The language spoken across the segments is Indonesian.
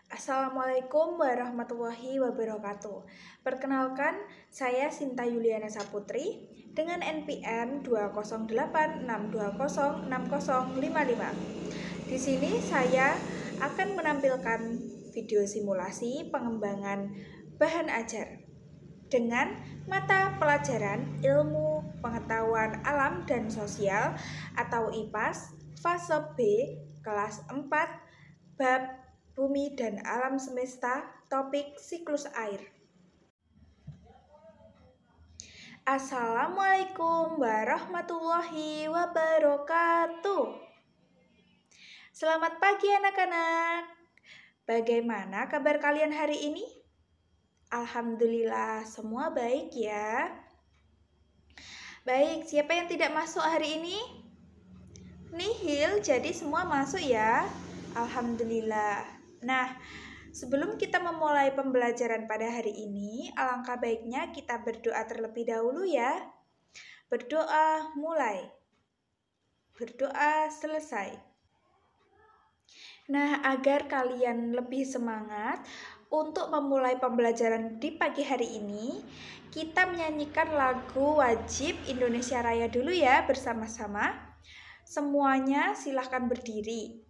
Assalamualaikum warahmatullahi wabarakatuh. Perkenalkan, saya Sinta Yuliana Saputri dengan NPM 20862060055. Di sini saya akan menampilkan video simulasi pengembangan bahan ajar dengan mata pelajaran Ilmu Pengetahuan Alam dan Sosial atau IPAS fase B kelas 4 bab Bumi dan Alam Semesta, topik siklus air. Assalamualaikum warahmatullahi wabarakatuh. Selamat pagi anak-anak. Bagaimana kabar kalian hari ini? Alhamdulillah semua baik ya. Baik, siapa yang tidak masuk hari ini? Nihil, jadi semua masuk ya. Alhamdulillah. Nah, sebelum kita memulai pembelajaran pada hari ini, alangkah baiknya kita berdoa terlebih dahulu ya. Berdoa mulai. Berdoa selesai. Nah, agar kalian lebih semangat untuk memulai pembelajaran di pagi hari ini, kita menyanyikan lagu wajib Indonesia Raya dulu ya bersama-sama. Semuanya silahkan berdiri.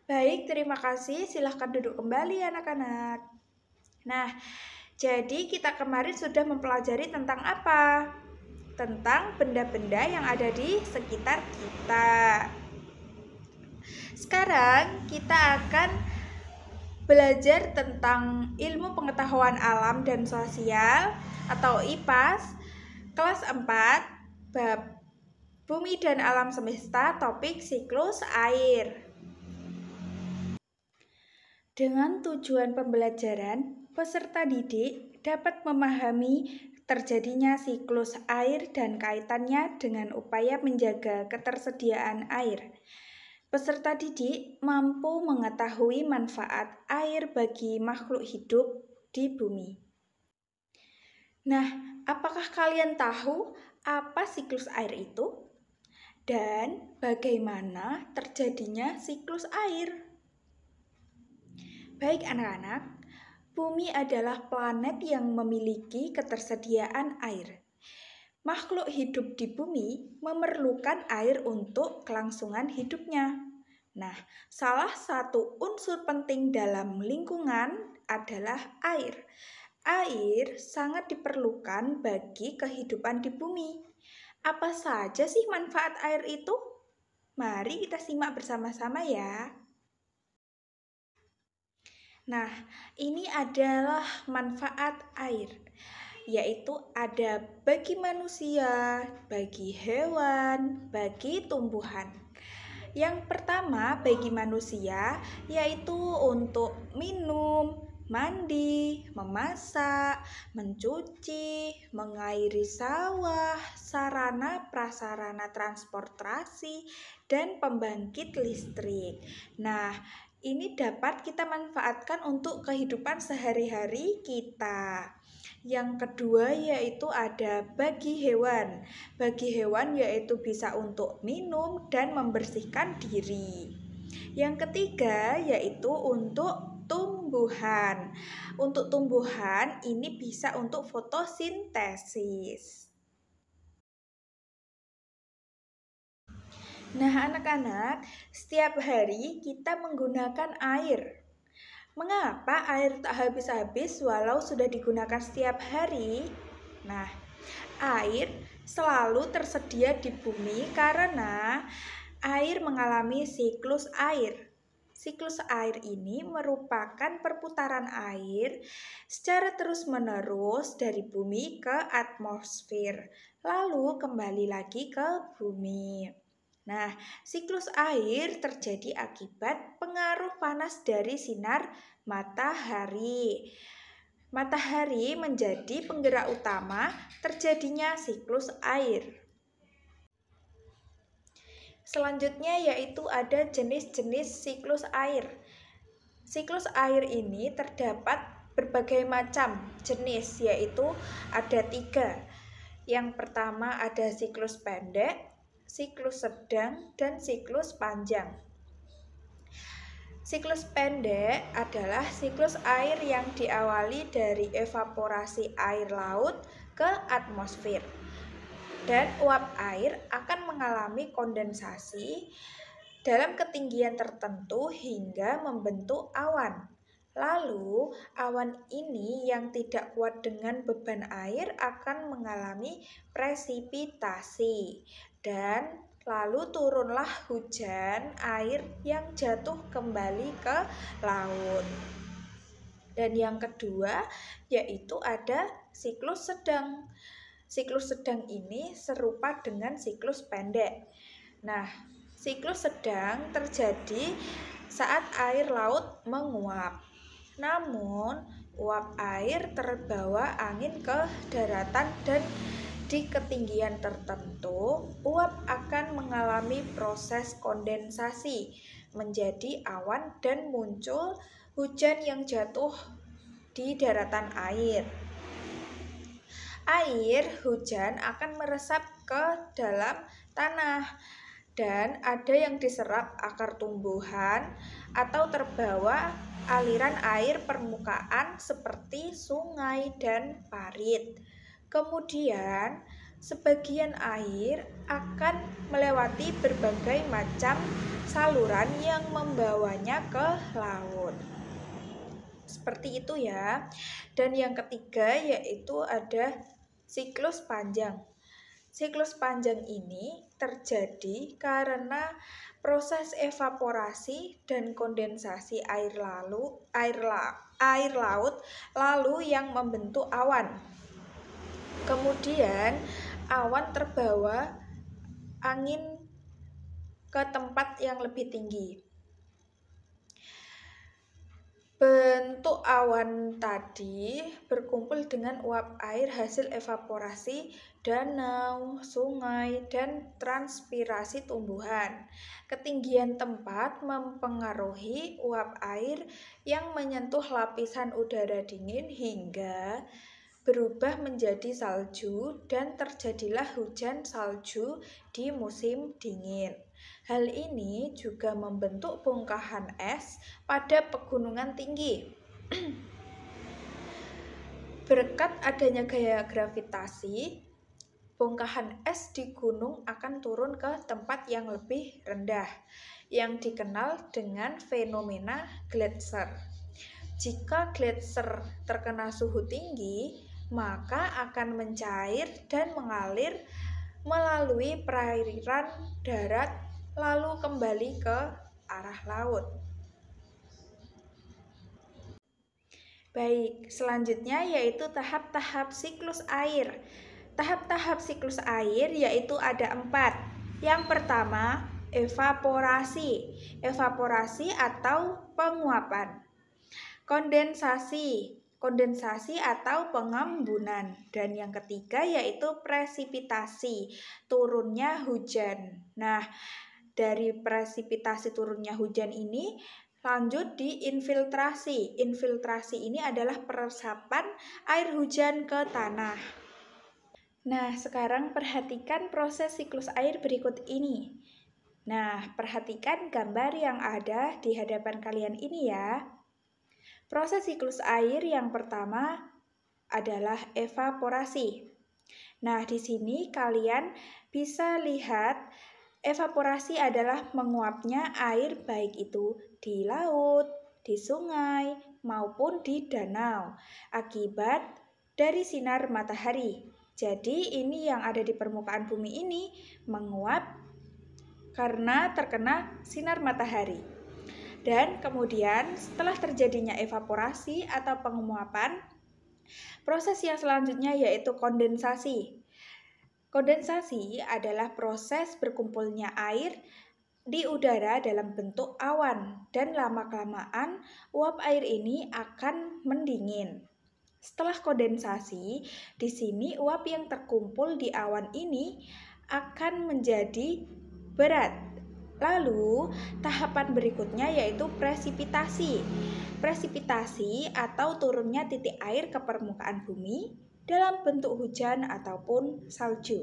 Baik, terima kasih. Silahkan duduk kembali anak-anak. Nah, jadi kita kemarin sudah mempelajari tentang apa? Tentang benda-benda yang ada di sekitar kita. Sekarang kita akan belajar tentang ilmu pengetahuan alam dan sosial atau IPAS kelas 4 bab Bumi dan Alam Semesta, topik siklus air. Dengan tujuan pembelajaran, peserta didik dapat memahami terjadinya siklus air dan kaitannya dengan upaya menjaga ketersediaan air. Peserta didik mampu mengetahui manfaat air bagi makhluk hidup di bumi. Nah, apakah kalian tahu apa siklus air itu? Dan bagaimana terjadinya siklus air? Baik anak-anak, bumi adalah planet yang memiliki ketersediaan air. Makhluk hidup di bumi memerlukan air untuk kelangsungan hidupnya. Nah, salah satu unsur penting dalam lingkungan adalah air. Air sangat diperlukan bagi kehidupan di bumi. Apa saja sih manfaat air itu? Mari kita simak bersama-sama ya. Nah, ini adalah manfaat air, yaitu ada bagi manusia, bagi hewan, bagi tumbuhan. Yang pertama bagi manusia yaitu untuk minum, mandi, memasak, mencuci, mengairi sawah, sarana prasarana transportasi, dan pembangkit listrik. Nah, ini dapat kita manfaatkan untuk kehidupan sehari-hari kita. Yang kedua yaitu ada bagi hewan. Bagi hewan yaitu bisa untuk minum dan membersihkan diri. Yang ketiga yaitu untuk tumbuhan. Untuk tumbuhan ini bisa untuk fotosintesis. Nah, anak-anak, setiap hari kita menggunakan air. Mengapa air tak habis-habis walau sudah digunakan setiap hari? Nah, air selalu tersedia di bumi karena air mengalami siklus air. Siklus air ini merupakan perputaran air secara terus-menerus dari bumi ke atmosfer, lalu kembali lagi ke bumi. Nah, siklus air terjadi akibat pengaruh panas dari sinar matahari. Matahari menjadi penggerak utama terjadinya siklus air. Selanjutnya yaitu ada jenis-jenis siklus air. Siklus air ini terdapat berbagai macam jenis, yaitu ada 3. Yang pertama ada siklus pendek, siklus sedang, dan siklus panjang. Siklus pendek adalah siklus air yang diawali dari evaporasi air laut ke atmosfer. Dan uap air akan mengalami kondensasi dalam ketinggian tertentu hingga membentuk awan. Lalu, awan ini yang tidak kuat dengan beban air akan mengalami presipitasi. Dan lalu turunlah hujan air yang jatuh kembali ke laut. Dan yang kedua yaitu ada siklus sedang. Siklus sedang ini serupa dengan siklus pendek. Nah, siklus sedang terjadi saat air laut menguap. Namun, uap air terbawa angin ke daratan dan di ketinggian tertentu, uap akan mengalami proses kondensasi menjadi awan dan muncul hujan yang jatuh di daratan air. Air hujan akan meresap ke dalam tanah dan ada yang diserap akar tumbuhan atau terbawa aliran air permukaan seperti sungai dan parit. Kemudian, sebagian air akan melewati berbagai macam saluran yang membawanya ke laut. Seperti itu ya. Dan yang ketiga yaitu ada siklus panjang. Siklus panjang ini terjadi karena proses evaporasi dan kondensasi air laut lalu yang membentuk awan. Kemudian awan terbawa angin ke tempat yang lebih tinggi. Bentuk awan tadi berkumpul dengan uap air hasil evaporasi danau, sungai, dan transpirasi tumbuhan. Ketinggian tempat mempengaruhi uap air yang menyentuh lapisan udara dingin hingga berubah menjadi salju dan terjadilah hujan salju di musim dingin. Hal ini juga membentuk bongkahan es pada pegunungan tinggi. Berkat adanya gaya gravitasi, bongkahan es di gunung akan turun ke tempat yang lebih rendah. yang dikenal dengan fenomena gletser. Jika gletser terkena suhu tinggi, maka akan mencair dan mengalir melalui perairan darat lalu kembali ke arah laut. Baik, selanjutnya yaitu tahap-tahap siklus air. Tahap-tahap siklus air yaitu ada 4. Yang pertama, evaporasi. Evaporasi atau penguapan. Kondensasi atau pengembunan. Dan yang ketiga yaitu presipitasi, turunnya hujan. Nah, dari presipitasi turunnya hujan ini lanjut di infiltrasi. Infiltrasi ini adalah peresapan air hujan ke tanah. Nah, sekarang perhatikan proses siklus air berikut ini. Nah, perhatikan gambar yang ada di hadapan kalian ini ya. Proses siklus air yang pertama adalah evaporasi. Nah, di sini kalian bisa lihat evaporasi adalah menguapnya air baik itu di laut, di sungai, maupun di danau akibat dari sinar matahari. Jadi ini yang ada di permukaan bumi ini menguap karena terkena sinar matahari. Dan kemudian setelah terjadinya evaporasi atau penguapan, proses yang selanjutnya yaitu kondensasi. Kondensasi adalah proses berkumpulnya air di udara dalam bentuk awan dan lama-kelamaan uap air ini akan mendingin. Setelah kondensasi, di sini uap yang terkumpul di awan ini akan menjadi berat. Lalu, tahapan berikutnya yaitu presipitasi. Presipitasi atau turunnya titik air ke permukaan bumi dalam bentuk hujan ataupun salju.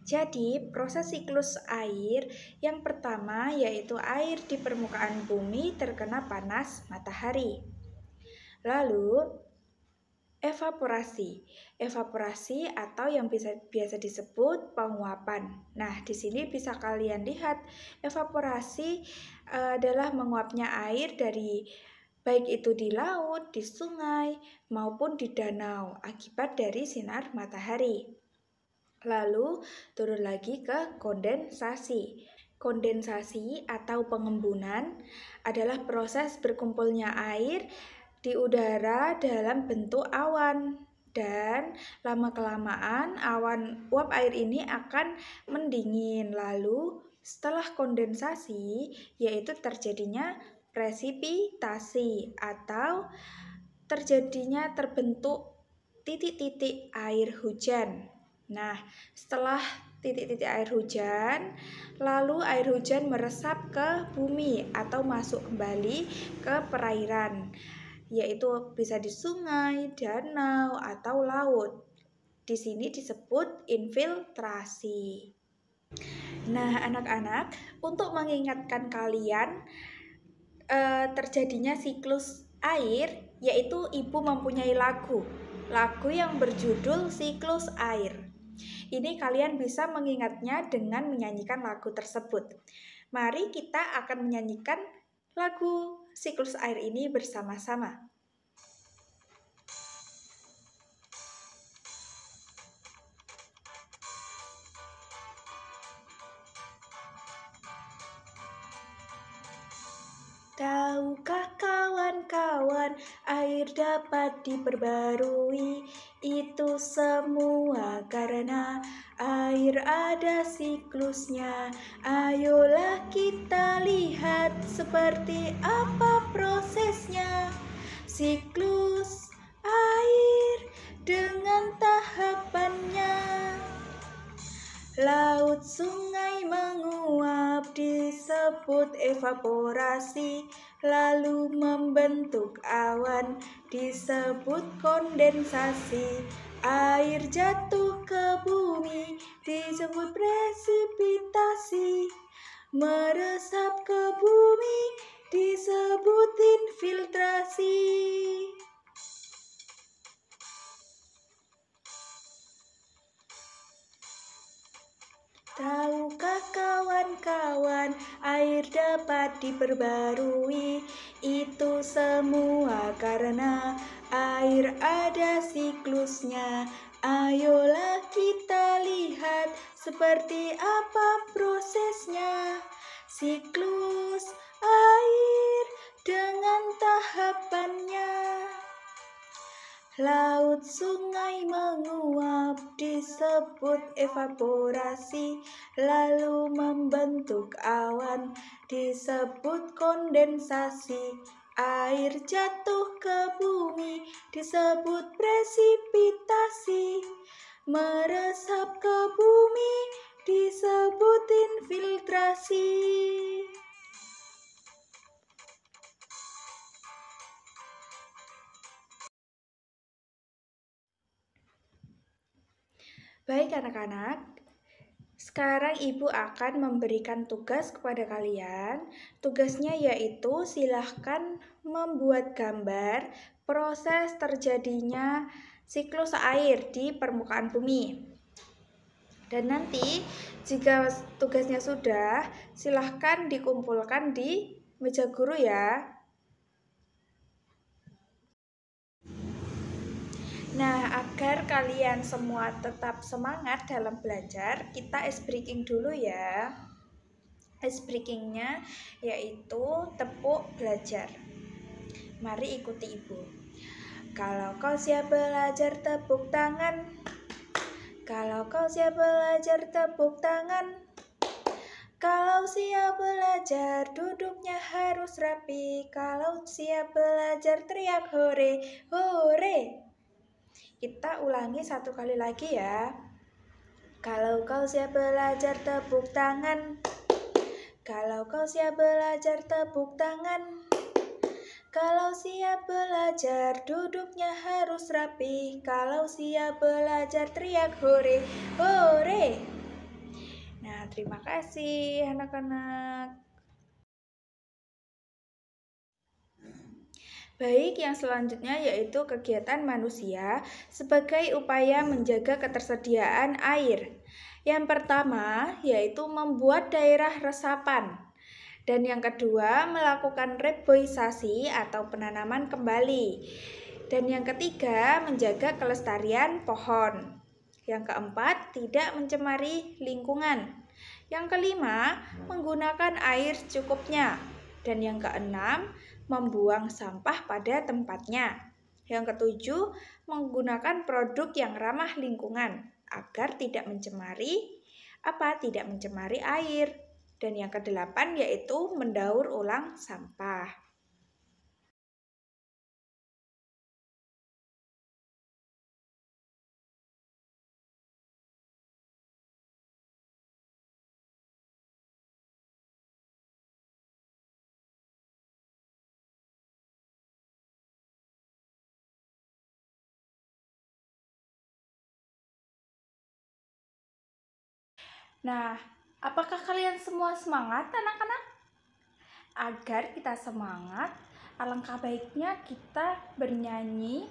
Jadi, proses siklus air yang pertama yaitu air di permukaan bumi terkena panas matahari. Lalu, evaporasi. Evaporasi atau yang biasa disebut penguapan. Nah, di sini bisa kalian lihat evaporasi adalah menguapnya air dari baik itu di laut, di sungai, maupun di danau akibat dari sinar matahari. Lalu turun lagi ke kondensasi. Kondensasi atau pengembunan adalah proses berkumpulnya air di udara dalam bentuk awan. Dan lama-kelamaan uap air ini akan mendingin. Lalu setelah kondensasi yaitu terjadinya presipitasi atau terjadinya terbentuk titik-titik air hujan. Nah, setelah titik-titik air hujan, lalu air hujan meresap ke bumi atau masuk kembali ke perairan, yaitu bisa di sungai, danau, atau laut. Di sini disebut infiltrasi. Nah, anak-anak, untuk mengingatkan kalian terjadinya siklus air, yaitu ibu mempunyai lagu yang berjudul Siklus Air. Ini kalian bisa mengingatnya dengan menyanyikan lagu tersebut. Mari kita akan menyanyikan lagu Siklus Air ini bersama-sama. Tahukah kawan-kawan, air dapat diperbarui? Itu semua karena air ada siklusnya. Ayolah kita lihat seperti apa prosesnya. Siklus air dengan tahapannya. Laut, sungai menguap disebut evaporasi, lalu membentuk awan disebut kondensasi. Air jatuh ke bumi disebut presipitasi, meresap ke bumi disebut infiltrasi. Tahukah kawan-kawan, dapat diperbarui. Itu semua karena air ada siklusnya. Ayolah kita lihat seperti apa prosesnya. Siklus air dengan tahapannya. Laut, sungai menguap disebut evaporasi, lalu membentuk awan disebut kondensasi. Air jatuh ke bumi disebut presipitasi, meresap ke bumi disebut infiltrasi. Baik anak-anak, sekarang Ibu akan memberikan tugas kepada kalian. Tugasnya yaitu silahkan membuat gambar proses terjadinya siklus air di permukaan bumi. Dan nanti jika tugasnya sudah, silahkan dikumpulkan di meja guru ya. Nah, agar kalian semua tetap semangat dalam belajar, kita ice breaking dulu ya. Ice breakingnya yaitu tepuk belajar. Mari ikuti Ibu. Kalau kau siap belajar, tepuk tangan. Kalau kau siap belajar, tepuk tangan. Kalau siap belajar, duduknya harus rapi. Kalau siap belajar, teriak hore, hore. Kita ulangi satu kali lagi ya. Kalau kau siap belajar, tepuk tangan. Kalau kau siap belajar, tepuk tangan. Kalau siap belajar, duduknya harus rapi. Kalau siap belajar, teriak hore, hore. Nah, terima kasih anak-anak. Baik, yang selanjutnya yaitu kegiatan manusia sebagai upaya menjaga ketersediaan air. Yang pertama yaitu membuat daerah resapan. Dan yang kedua melakukan reboisasi atau penanaman kembali. Dan yang ketiga menjaga kelestarian pohon. Yang keempat tidak mencemari lingkungan. Yang kelima menggunakan air secukupnya. Dan yang keenam membuang sampah pada tempatnya. Yang ketujuh, menggunakan produk yang ramah lingkungan agar tidak mencemari air. Dan yang kedelapan yaitu mendaur ulang sampah. Nah, apakah kalian semua semangat anak-anak? Agar kita semangat, alangkah baiknya kita bernyanyi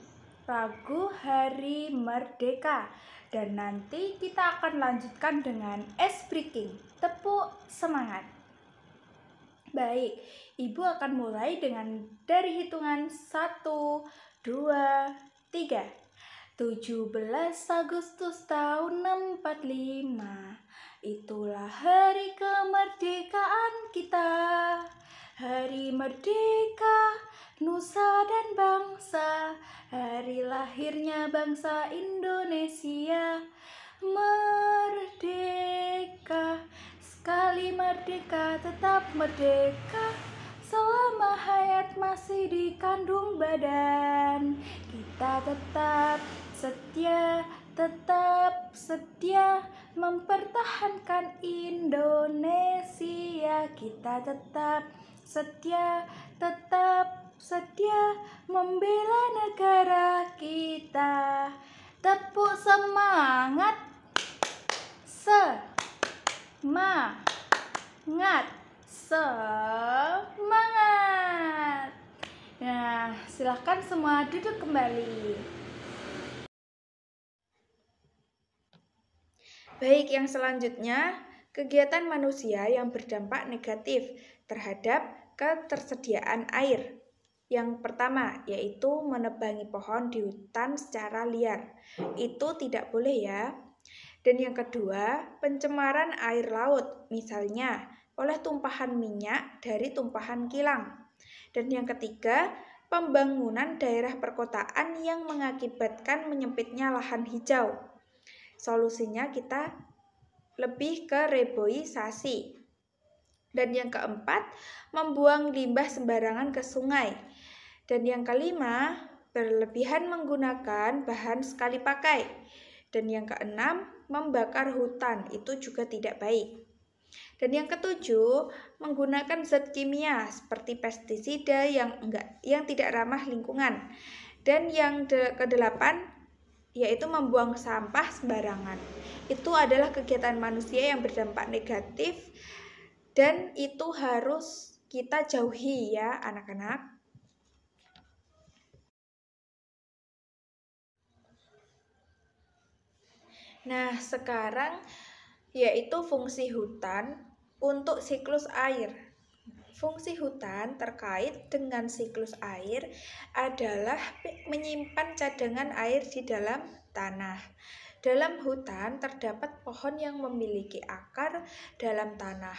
lagu Hari Merdeka. Dan nanti kita akan lanjutkan dengan ice breaking. Tepuk semangat. Baik, Ibu akan mulai dari hitungan 1, 2, 3. 17 Agustus tahun 45. Itulah hari kemerdekaan kita. Hari merdeka, nusa dan bangsa. Hari lahirnya bangsa Indonesia. Merdeka, sekali merdeka tetap merdeka. Selama hayat masih dikandung badan, kita tetap setia mempertahankan Indonesia. Kita tetap setia membela negara kita. Tepuk semangat, semangat. Nah, silahkan semua duduk kembali. Baik, yang selanjutnya kegiatan manusia yang berdampak negatif terhadap ketersediaan air. Yang pertama, yaitu menebangi pohon di hutan secara liar. Itu tidak boleh ya. Dan yang kedua, pencemaran air laut, misalnya oleh tumpahan minyak dari tumpahan kilang. Dan yang ketiga, pembangunan daerah perkotaan yang mengakibatkan menyempitnya lahan hijau. Solusinya kita lebih ke reboisasi. Dan yang keempat, membuang limbah sembarangan ke sungai. Dan yang kelima, berlebihan menggunakan bahan sekali pakai. Dan yang keenam, membakar hutan, itu juga tidak baik. Dan yang ketujuh, menggunakan zat kimia seperti pestisida yang tidak ramah lingkungan. Dan yang kedelapan, yaitu membuang sampah sembarangan. Itu adalah kegiatan manusia yang berdampak negatif dan itu harus kita jauhi ya anak-anak. Nah, sekarang yaitu fungsi hutan untuk siklus air. Fungsi hutan terkait dengan siklus air adalah menyimpan cadangan air di dalam tanah. Dalam hutan terdapat pohon yang memiliki akar dalam tanah.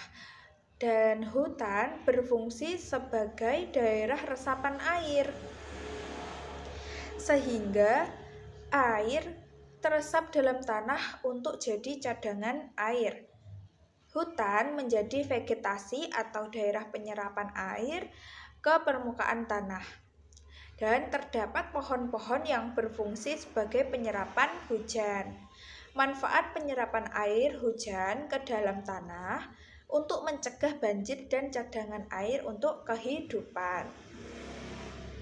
Dan hutan berfungsi sebagai daerah resapan air. Sehingga air teresap dalam tanah untuk jadi cadangan air. Hutan menjadi vegetasi atau daerah penyerapan air ke permukaan tanah. Dan terdapat pohon-pohon yang berfungsi sebagai penyerapan hujan. Manfaat penyerapan air hujan ke dalam tanah untuk mencegah banjir dan cadangan air untuk kehidupan.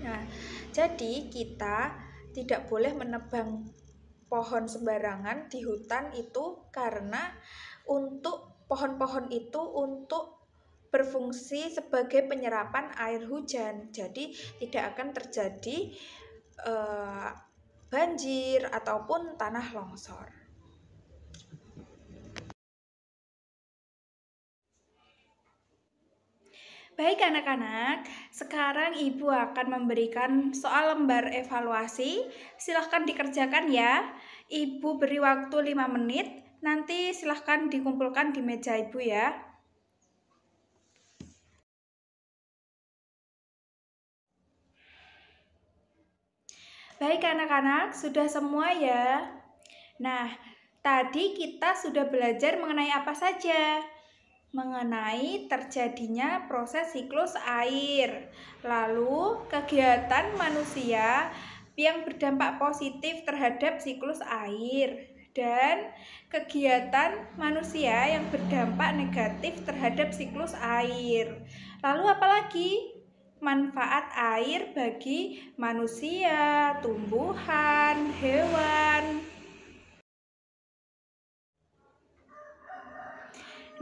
Nah, jadi kita tidak boleh menebang pohon sembarangan di hutan itu karena untuk pohon-pohon itu untuk berfungsi sebagai penyerapan air hujan. Jadi tidak akan terjadi banjir ataupun tanah longsor. Baik anak-anak, sekarang Ibu akan memberikan soal lembar evaluasi. Silahkan dikerjakan ya. Ibu beri waktu 5 menit, nanti silahkan dikumpulkan di meja Ibu ya. Baik anak-anak, sudah semua ya? Nah, tadi kita sudah belajar mengenai apa saja? Mengenai terjadinya proses siklus air, lalu kegiatan manusia yang berdampak positif terhadap siklus air, dan kegiatan manusia yang berdampak negatif terhadap siklus air. Lalu apalagi? Manfaat air bagi manusia, tumbuhan, hewan.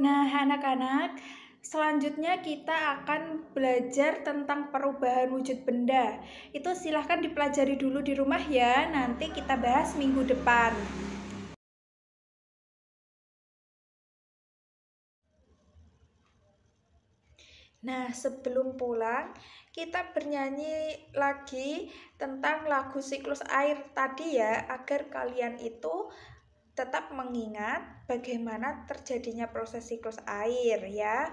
Nah, anak-anak, selanjutnya kita akan belajar tentang perubahan wujud benda. Itu silahkan dipelajari dulu di rumah ya, nanti kita bahas minggu depan. Nah, sebelum pulang, kita bernyanyi lagi tentang lagu siklus air tadi ya, agar kalian itu tetap mengingat bagaimana terjadinya proses siklus air ya.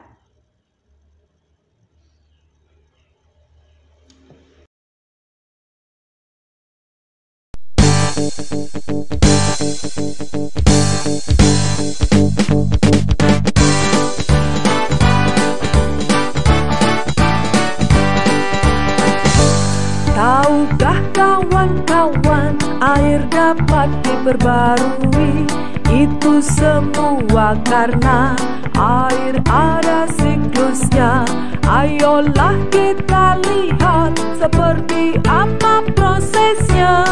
Tahukah kawan-kawan, air dapat diperbarui. Itu semua karena air ada siklusnya. Ayolah kita lihat seperti apa prosesnya.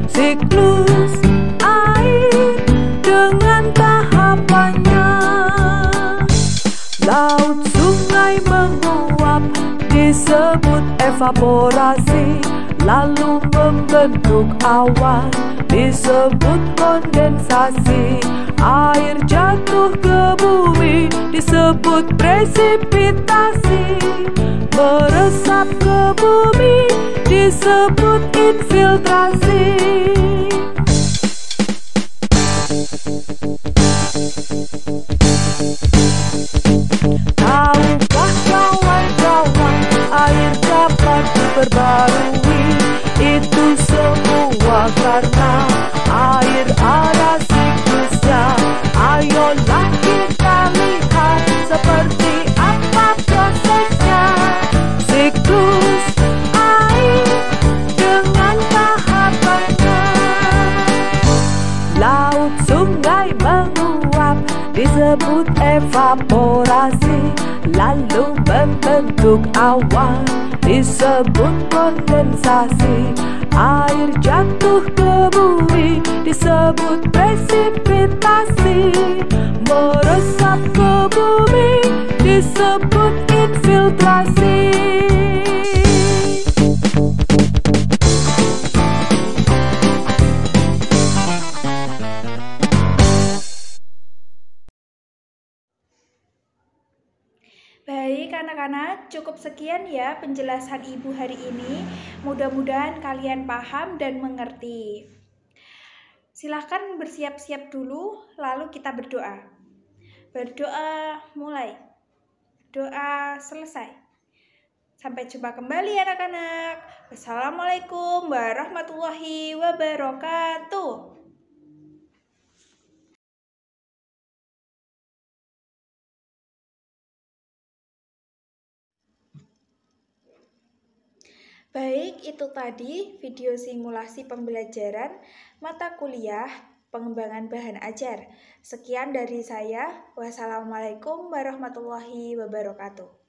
Siklus air dengan tahapannya. Laut, sungai menguap disebut evaporasi, lalu membentuk awan disebut kondensasi. Air jatuh ke bumi disebut presipitasi. Meresap ke bumi disebut infiltrasi. Tahukah kawan-kawan, air dapat diperbarui? Itu semua karena air ada siklusnya. Ayolah kita lihat seperti apa prosesnya. Siklus air dengan tahapannya. Laut sungai menguap disebut evaporasi. Lalu membentuk awan disebut kondensasi. Air jatuh ke bumi disebut presipitasi. Meresap ke bumi disebut infiltrasi. Baik anak-anak, cukup sekian ya penjelasan Ibu hari ini. Mudah-mudahan kalian paham dan mengerti. Silahkan bersiap-siap dulu, lalu kita berdoa. Berdoa mulai, doa selesai. Sampai jumpa kembali anak-anak. Wassalamualaikum warahmatullahi wabarakatuh. Baik, itu tadi video simulasi pembelajaran mata kuliah pengembangan bahan ajar. Sekian dari saya. Wassalamualaikum warahmatullahi wabarakatuh.